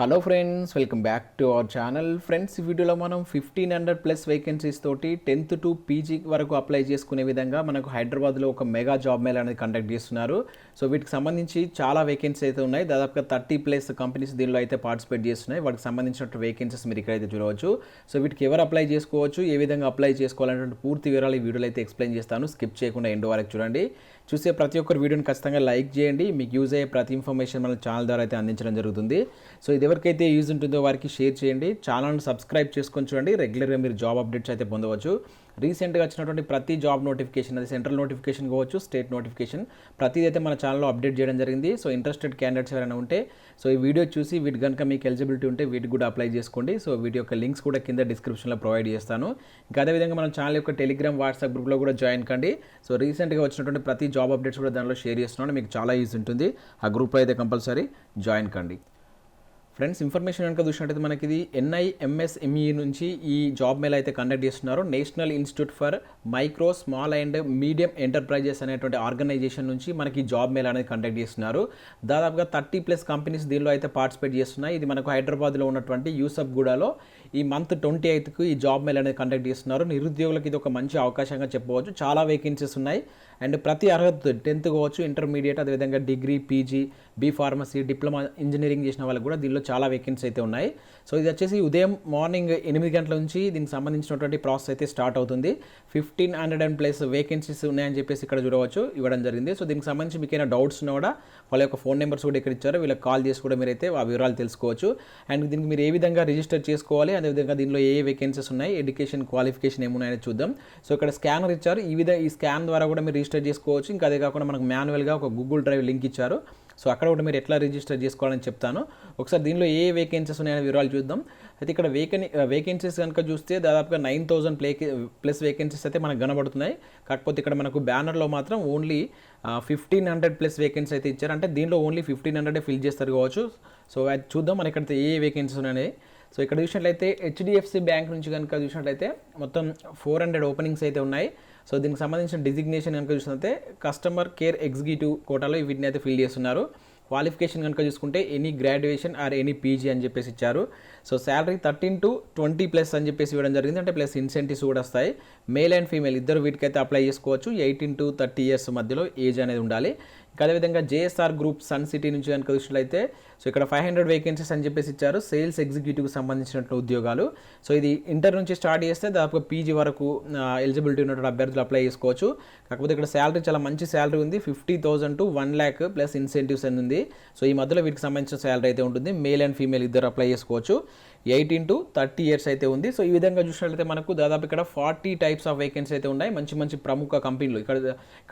Hello friends, welcome back to our channel. Friends, ఈ వీడియోలో మనం 1500+ వేకెన్సీస్ తోటి 10th to పీజీ వరకు అప్లై చేసుకునే విధంగా మనకు హైదరాబాద్లో ఒక మెగా జాబ్ మేళా అనేది కండక్ట్ చేస్తున్నారు. సో వీటికి సంబంధించి చాలా వేకెన్సీ అయితే ఉన్నాయి. దాదాపుగా 30+ కంపెనీస్ దీనిలో అయితే పార్టిసిపేట్ చేస్తున్నాయి. వాటికి సంబంధించిన వేకెన్సీస్ మీరు ఇక్కడైతే చూడవచ్చు. సో వీటికి ఎవరు అప్లై చేసుకోవచ్చు, ఏ విధంగా అప్లై చేసుకోవాలనేటువంటి పూర్తి వివరాలు ఈ వీడియోలో అయితే ఎక్స్ప్లెయిన్ చేస్తాను. స్కిప్ చేయకుండా ఎండ్ వరకు చూడండి. చూసే ప్రతి ఒక్కరు వీడియోని ఖచ్చితంగా లైక్ చేయండి. మీకు యూజ్ అయ్యే ప్రతి ఇన్ఫర్మేషన్ మన ఛానల్ ద్వారా అయితే అందించడం జరుగుతుంది. సో ఇది ఎవరికైతే యూజ్ ఉంటుందో వారికి షేర్ చేయండి. ఛానల్ని సబ్స్క్రైబ్ చేసుకొని చూడండి. రెగ్యులర్గా మీరు జాబ్ అప్డేట్స్ అయితే పొందవచ్చు. రీసెంట్గా వచ్చినటువంటి ప్రతి జాబ్ నోటిఫికేషన్, అది సెంట్రల్ నోటిఫికేషన్ కావచ్చు, స్టేట్ నోటిఫికేషన్, ప్రతిదీ అయితే మన ఛానల్లో అప్డేట్ చేయడం జరిగింది. సో ఇంట్రెస్టెడ్ క్యాండిడేట్స్ ఎవరైనా ఉంటే సో ఈ వీడియో చూసి వీటి కనుక మీకు ఎలిజిబిలిటీ ఉంటే వీటికి కూడా అప్లై చేసుకోండి. సో వీటి యొక్క లింక్స్ కూడా కింద డిస్క్రిప్షన్లో ప్రొవైడ్ చేస్తాను. ఇంకా అదేవిధంగా మన ఛానల్ యొక్క టెలిగ్రామ్, వాట్సాప్ గ్రూప్లో కూడా జాయిన్ కండి. సో రీసెంట్గా వచ్చినటువంటి ప్రతి జాబ్ అప్డేట్స్ కూడా దానిలో షేర్ చేస్తున్నాను. మీకు చాలా యూజ్ ఉంటుంది. ఆ గ్రూప్లో అయితే కంపల్సరీ జాయిన్ కండి. ఫ్రెండ్స్, ఇన్ఫర్మేషన్ కనుక చూసినట్టయితే మనకి ఇది msme నుంచి ఈ జాబ్ మేళా అయితే కండక్ట్ చేస్తున్నారు. National institute for micro, small and medium enterprises అనేటువంటి ఆర్గనైజేషన్ నుంచి మనకి జాబ్ మేళా అనేది కండక్ట్ చేస్తున్నారు. దాదాపుగా 30+ కంపెనీస్ దీనిలో అయితే పార్టిసిపేట్ చేస్తున్నాయి. ఇది మనకు హైదరాబాద్లో ఉన్నటువంటి యూసఫ్గూడలో ఈ మంత్ 28th ఈ జాబ్ మేళా అనేది కండక్ట్ చేస్తున్నారు. నిరుద్యోగులకు ఇది ఒక మంచి అవకాశంగా చెప్పవచ్చు. చాలా వేకెన్సీస్ ఉన్నాయి. అండ్ ప్రతి అర్హత 10th కావచ్చు, ఇంటర్మీడియట్, అదేవిధంగా degree, PG, B pharmacy, diploma, engineering చేసిన వాళ్ళకి కూడా దీనిలో చాలా వేకెన్సీ అయితే ఉన్నాయి. సో ఇది వచ్చేసి ఉదయం మార్నింగ్ 8 గంటల నుంచి దీనికి సంబంధించినటువంటి ప్రాసెస్ అయితే స్టార్ట్ అవుతుంది. 1500+ వేకెన్సీస్ ఉన్నాయని చెప్పేసి ఇక్కడ చూడవచ్చు, ఇవ్వడం జరిగింది. సో దీనికి సంబంధించి మీకు ఏమైనా డౌట్స్ ఉన్నా కూడా వాళ్ళ యొక్క ఫోన్ నెంబర్స్ కూడా ఇక్కడ ఇచ్చారు. వీళ్ళకి కాల్ చేసి కూడా మీరైతే ఆ వివరాలు తెలుసుకోవచ్చు. అండ్ దీనికి మీరు ఏ విధంగా రిజిస్టర్ చేసుకోవాలి, అదేవిధంగా దీనిలో ఏ వేకెన్సీస్ ఉన్నాయి, ఎడ్యుకేషన్ క్వాలిఫికేషన్ ఏమున్నాయని చూద్దాం. సో ఇక్కడ స్కానర్ ఇచ్చారు. ఈ స్కాన్ ద్వారా కూడా మీరు రిజిస్టర్ చేసుకోవచ్చు. ఇంకా అదే కాకుండా మనకు మాన్యువల్గా ఒక గూగుల్ డ్రైవ్ లింక్ ఇచ్చారు. సో అక్కడ కూడా మీరు ఎట్లా రిజిస్టర్ చేసుకోవాలని చెప్తాను. ఒకసారి దీనిలో ఏ వేకెన్సీస్ ఉన్నాయని వివరాలు చూద్దాం. అయితే ఇక్కడ వేకెన్సీస్ కనుక చూస్తే దాదాపుగా 9000+ వేకెన్సీస్ అయితే మనకు కనబడుతున్నాయి. కాకపోతే ఇక్కడ మనకు బ్యానర్లో మాత్రం ఓన్లీ 1500+ వేకెన్సీ అయితే ఇచ్చారు. అంటే దీనిలో ఓన్లీ 1500 ఫిల్ చేస్తారు కావచ్చు. సో అది చూద్దాం మన ఇక్కడ ఏ వేకెన్సీస్ ఉన్నాయి. సో ఇక్కడ చూసినట్లయితే హెచ్డిఎఫ్సి బ్యాంక్ నుంచి కనుక చూసినట్లయితే మొత్తం 400 ఓపెనింగ్స్ అయితే ఉన్నాయి. సో దీనికి సంబంధించిన డిజిగ్నేషన్ కనుక చూసినట్లయితే కస్టమర్ కేర్ ఎగ్జిక్యూటివ్ కోటాలో వీటిని అయితే ఫిల్ చేస్తున్నారు. క్వాలిఫికేషన్ కనుక చూసుకుంటే any graduation or any PG అని చెప్పేసి ఇచ్చారు. సో శాలరీ 13 to 20+ అని చెప్పేసి ఇవ్వడం జరిగింది. అంటే ప్లస్ ఇన్సెంటివ్స్ కూడా వస్తాయి. మేల్ అండ్ ఫీమేల్ ఇద్దరు వీటికైతే అప్లై చేసుకోవచ్చు. 18 to 30 years మధ్యలో ఏజ్ అనేది ఉండాలి. ఇంకా అదేవిధంగా జేఎస్ఆర్ గ్రూప్ సన్ సిటీ నుంచి కనుక చూసినట్లయితే సో ఇక్కడ 500 వేకెన్సీస్ అని చెప్పేసి ఇచ్చారు. సేల్స్ ఎగ్జిక్యూటివ్కి సంబంధించినటువంటి ఉద్యోగాలు. సో ఇది ఇంటర్ నుంచి స్టార్ట్ చేస్తే దాదాపుగా పీజీ వరకు ఎలిజిబిలిటీ ఉన్నటువంటి అభ్యర్థులు అప్లై చేసుకోవచ్చు. కాకపోతే ఇక్కడ శాలరీ చాలా మంచి శాలరీ ఉంది. 50,000 to 1 lakh ప్లస్ ఇన్సెంటివ్స్ అని ఉంది. సో ఈ మధ్యలో వీటికి సంబంధించిన శాలరీ అయితే ఉంటుంది. మేల్ అండ్ ఫీమేల్ ఇద్దరు అప్లై చేసుకోవచ్చు. 18 to 30 years అయితే ఉంది. సో ఈ విధంగా చూసినట్లయితే మనకు దాదాపు ఇక్కడ 40 types ఆఫ్ వేకెన్సీ అయితే ఉన్నాయి. మంచి మంచి ప్రముఖ కంపెనీలు ఇక్కడ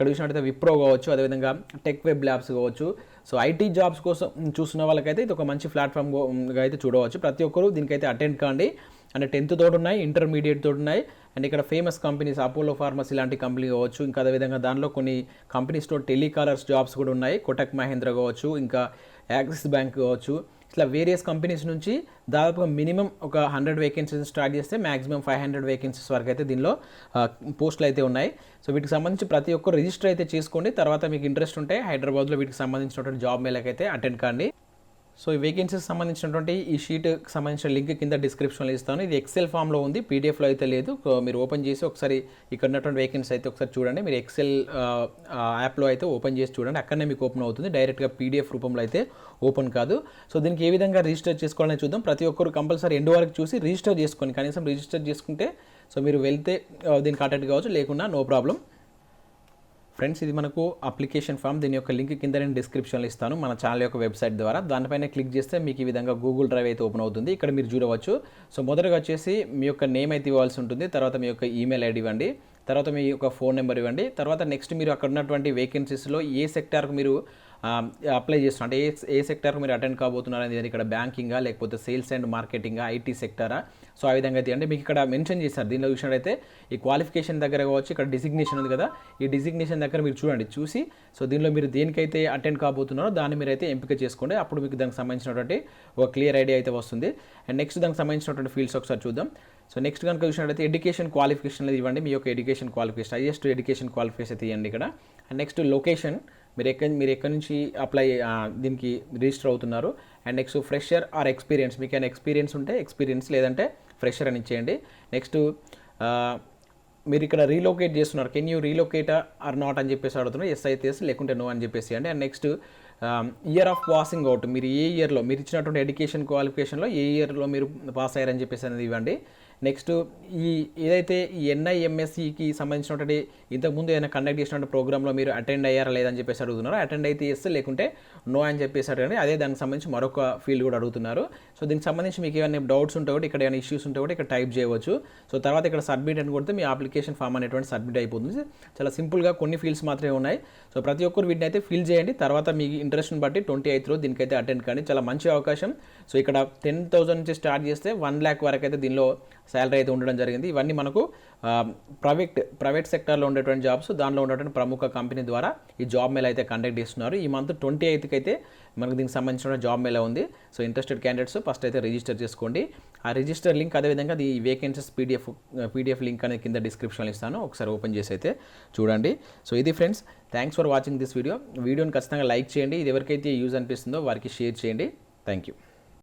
చూసినట్లయితే విప్రో కావచ్చు, అదేవిధంగా టెక్ వెబ్ ల్యాబ్స్ కావచ్చు. సో ఐటీ జాబ్స్ కోసం చూస్తున్న వాళ్ళకైతే ఇది ఒక మంచి ప్లాట్ఫామ్గా అయితే చూడవచ్చు. ప్రతి ఒక్కరు దీనికైతే అటెండ్ కాండి. అంటే 10th తోటి ఉన్నాయి, ఇంటర్మీడియట్ తోటి ఉన్నాయి. అండ్ ఇక్కడ ఫేమస్ కంపెనీస్ అపోలో ఫార్మసీ లాంటి కంపెనీ కావచ్చు. ఇంకా అదేవిధంగా దానిలో కొన్ని కంపెనీస్తో టెలికాలర్స్ జాబ్స్ కూడా ఉన్నాయి. కోటక్ మహేంద్ర కావచ్చు, ఇంకా యాక్సిస్ బ్యాంక్ కావచ్చు. ఇట్లా వేరియస్ కంపెనీస్ నుంచి దాదాపుగా మినిమం ఒక 100 వేకెన్సీస్ స్టార్ట్ చేస్తే మ్యాక్సిమం 500 వేకెన్సీస్ వరకు అయితే దీనిలో పోస్టులు అయితే ఉన్నాయి. సో వీటికి సంబంధించి ప్రతి ఒక్కరు రిజిస్టర్ అయితే చేసుకోండి. తర్వాత మీకు ఇంట్రెస్ట్ ఉంటే హైదరాబాద్లో వీటికి సంబంధించినటువంటి జాబ్ మేళకి అయితే అటెండ్ కాండి. సో ఈ వేకెన్సీస్ సంబంధించినటువంటి ఈ షీట్కి సంబంధించిన లింక్ కింద డిస్క్రిప్షన్లో ఇస్తాను. ఇది ఎక్సెల్ ఫామ్లో ఉంది, పీడిఎఫ్లో అయితే లేదు. మీరు ఓపెన్ చేసి ఒకసారి ఇక్కడ ఉన్నటువంటి వేకెన్సీ అయితే ఒకసారి చూడండి. మీరు ఎక్సెల్ యాప్లో అయితే ఓపెన్ చేసి చూడండి. అక్కడనే మీకు ఓపెన్ అవుతుంది. డైరెక్ట్గా పీడిఎఫ్ రూపంలో అయితే ఓపెన్ కాదు. సో దీనికి ఏ విధంగా రిజిస్టర్ చేసుకోవాలని చూద్దాం. ప్రతి ఒక్కరు కంపల్సరీ ఎండ్ వరకు చూసి రిజిస్టర్ చేసుకోండి. కనీసం రిజిస్టర్ చేసుకుంటే సో మీరు వెళ్తే దీనికి అటెండ్ కావచ్చు, లేకున్నా నో ప్రాబ్లం. ఫ్రెండ్స్, ఇది మనకు అప్లికేషన్ ఫామ్. దీని యొక్క లింక్ కింద నేను డిస్క్రిప్షన్లో ఇస్తాను మన ఛానల్ యొక్క వెబ్సైట్ ద్వారా. దానిపైన క్లిక్ చేస్తే మీకు ఈ విధంగా గూగుల్ డ్రైవ్ అయితే ఓపెన్ అవుతుంది. ఇక్కడ మీరు చూడవచ్చు. సో మొదటగా వచ్చేసి మీ యొక్క నేమ్ అయితే ఇవ్వాల్సి ఉంటుంది. తర్వాత మీ యొక్క ఈమెయిల్ ఐడి ఇవ్వండి. తర్వాత మీ యొక్క ఫోన్ నెంబర్ ఇవ్వండి. తర్వాత నెక్స్ట్ మీరు అక్కడ ఉన్నటువంటి వేకెన్సీస్లో ఏ సెక్టార్కు మీరు అప్లై చేస్తున్నారు, అంటే ఏ సెక్టార్కు మీరు అటెండ్ కాబోతున్నారు అనేది ఇక్కడ బ్యాంకింగా, లేకపోతే సేల్స్ అండ్ మార్కెటింగా, ఐటీ సెక్టారా. సో ఆ విధంగా అయితే అంటే మీకు ఇక్కడ మెన్షన్ చేశారు. దీనిలో చూసినట్టయితే ఈ క్వాలిఫికేషన్ దగ్గర కావచ్చు, ఇక్కడ డిజిగ్నేషన్ ఉంది కదా, ఈ డిజిగ్నేషన్ దగ్గర మీరు చూసి సో దీనిలో మీరు దేనికైతే అటెండ్ కాబోతున్నారో దాన్ని మీరు అయితే ఎంపిక చేసుకోండి. అప్పుడు మీకు దానికి సంబంధించినటువంటి ఒక క్లియర్ ఐడియా అయితే వస్తుంది. అండ్ నెక్స్ట్ దానికి సంబంధించినటువంటి ఫీల్డ్స్ ఒకసారి చూద్దాం. సో నెక్స్ట్ కనుక చూసినట్లయితే ఎడ్యుకేషన్ క్వాలిఫికేషన్ అనేది ఇవ్వండి. మీ యొక్క education qualification, highest education qualification అయితే ఇవ్వండి ఇక్కడ. అండ్ నెక్స్ట్ లొకేషన్, మీరు ఎక్కడి నుంచి అప్లై దీనికి రిజిస్టర్ అవుతున్నారు. And next fresher or experience, మీకు ఏమైనా ఎక్స్పీరియన్స్ ఉంటే ఎక్స్పీరియన్స్, లేదంటే ఫ్రెషర్ అని ఇచ్చేయండి. నెక్స్ట్ మీరు ఇక్కడ రీలోకేట్ చేస్తున్నారు, can you relocate or not అని చెప్పేసి అడుగుతున్నారు. ఎస్ అయితే ఎస్, లేకుంటే నో అని చెప్పేసి అండి. And next year of passing out, మీరు ఏ ఇయర్లో మీరు ఇచ్చినటువంటి ఎడ్యుకేషన్ క్వాలిఫికేషన్లో ఏ ఇయర్లో మీరు పాస్ అయ్యారని చెప్పేసి అనేది ఇవ్వండి. నెక్స్ట్ ఈ ఏదైతే ఈ NIMSEకి సంబంధించినటువంటి ఇంతకుముందు ఏదైనా కండక్ట్ చేసినటువంటి ప్రోగ్రామ్లో మీరు అటెండ్ అయ్యారా లేదని చెప్పేసి అడుగుతున్నారు. అటెండ్ అయితే ఎస్, లేకుంటే నో అని చెప్పేసి అడగండి. అదే దానికి సంబంధించి మరొక ఫీల్డ్ కూడా అడుగుతున్నారు. సో దీనికి సంబంధించి మీకు ఏమైనా డౌట్స్ ఉంటే కూడా, ఇక్కడ ఏమైనా ఇష్యూస్ ఉంటే కూడా ఇక్కడ టైప్ చేయవచ్చు. సో తర్వాత ఇక్కడ సబ్మిట్ అని కొడితే మీ అప్లికేషన్ ఫామ్ అనేటువంటి సబ్మిట్ అయిపోతుంది. చాలా సింపుల్గా కొన్ని ఫీల్డ్స్ మాత్రమే ఉన్నాయి. సో ప్రతి ఒక్కరు వీటిని అయితే ఫిల్ చేయండి. తర్వాత మీ ఇంట్రెస్ట్ని బట్టి 28th రోజు దీనికైతే అటెండ్ కానీ. చాలా మంచి అవకాశం. సో ఇక్కడ 10,000 నుంచి స్టార్ట్ చేస్తే 1 lakh వరకు అయితే దీనిలో శాలరీ అయితే ఉండడం జరిగింది. ఇవన్నీ మనకు ప్రైవేట్ సెక్టర్లో ఉండేటువంటి జాబ్స్, దానిలో ఉండేటువంటి ప్రముఖ కంపెనీ ద్వారా ఈ జాబ్ మేళ అయితే కండక్ట్ చేస్తున్నారు. ఈ మంత్ 28th అయితే మనకు దీనికి సంబంధించిన జాబ్ మేళ ఉంది. సో ఇంట్రెస్టెడ్ క్యాండిడేట్స్ ఫస్ట్ అయితే రిజిస్టర్ చేసుకోండి. ఆ రిజిస్టర్ లింక్, అదేవిధంగా ఈ వేకెన్సీస్ పీడిఎఫ్ లింక్ అనేది కింద డిస్క్రిప్షన్లో ఇస్తాను, ఒకసారి ఓపెన్ చేసి అయితే చూడండి. సో ఇది friends, thanks for watching this వీడియోని ఖచ్చితంగా లైక్ చేయండి. ఇది ఎవరికైతే యూజ్ అనిపిస్తుందో వారికి షేర్ చేయండి. Thank you.